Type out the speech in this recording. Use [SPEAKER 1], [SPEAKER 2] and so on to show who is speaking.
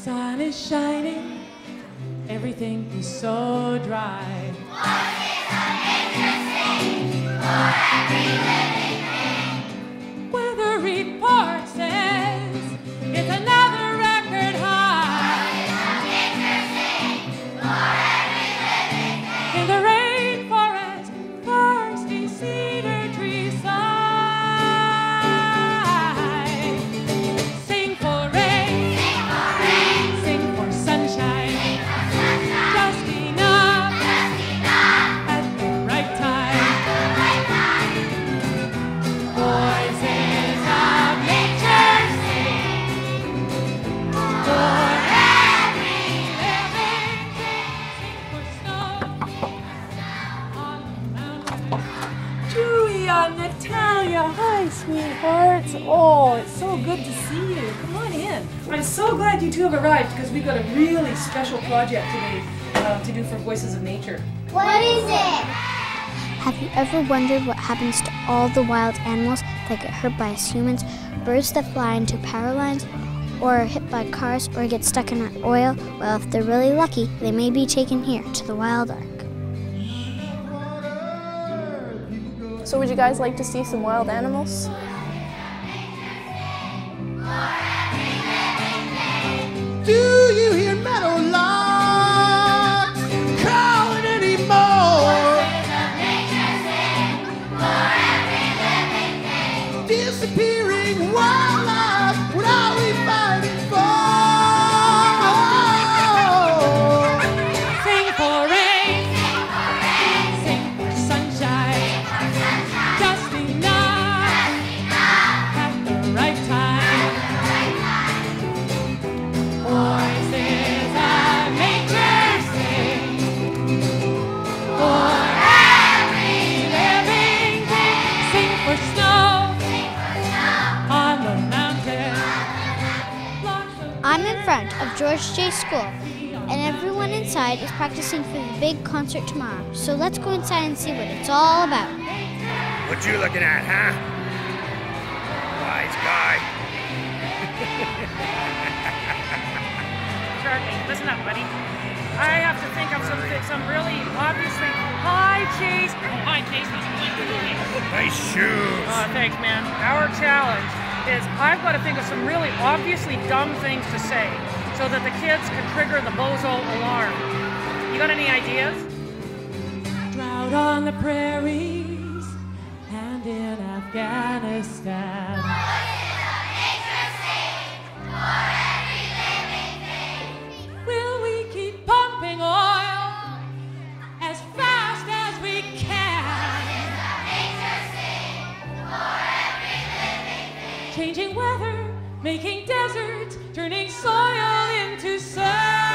[SPEAKER 1] Sun is shining, everything is so dry.
[SPEAKER 2] Voices of nature sing for every living thing.
[SPEAKER 1] Weather report says it's another record high.
[SPEAKER 2] Voices of nature sing for every living thing.
[SPEAKER 1] In the rainforest, thirsty cedar trees sigh. Sing for rain, sing for sunshine, just enough at the right time. Voices of nature sing for every living thing. Sing for snow on the mountain.
[SPEAKER 3] Julia, Natalia, hi, sweethearts. Oh, it's so good to see you. Come on in. I'm so glad you two have arrived because we've got a really special project today to do for Voices of Nature.
[SPEAKER 2] What is it?
[SPEAKER 4] Have you ever wondered what happens to all the wild animals that get hurt by us humans? Birds that fly into power lines, or are hit by cars, or get stuck in oil? Well, if they're really lucky, they may be taken here to the Wild Ark.
[SPEAKER 5] So would you guys like to see some wild animals?
[SPEAKER 6] Do you hear meadowlarks calling anymore? Disappearing wildlife, what are we fighting for?
[SPEAKER 1] Sing for rain, sing for sunshine, just enough at the right time. Voices of nature sing for every living thing. Sing for snow on the mountain.
[SPEAKER 4] I'm in front of George J. School, and everyone inside is practicing for the big concert tomorrow. So let's go inside and see what it's all about.
[SPEAKER 7] What you looking at, huh? Wise guy.
[SPEAKER 8] Charlie, listen up, buddy. I have to think of some really obviously. Hi, Chase. Oh, hi, Chase.
[SPEAKER 7] Nice shoes.
[SPEAKER 8] Oh, thanks, man. Our challenge is I've got to think of some really obviously dumb things to say so that the kids can trigger the bozo alarm. You got any ideas?
[SPEAKER 1] Drought on the prairies and in Afghanistan. Will we keep pumping oil as fast as we can? Changing weather, making deserts, turning soil into sand.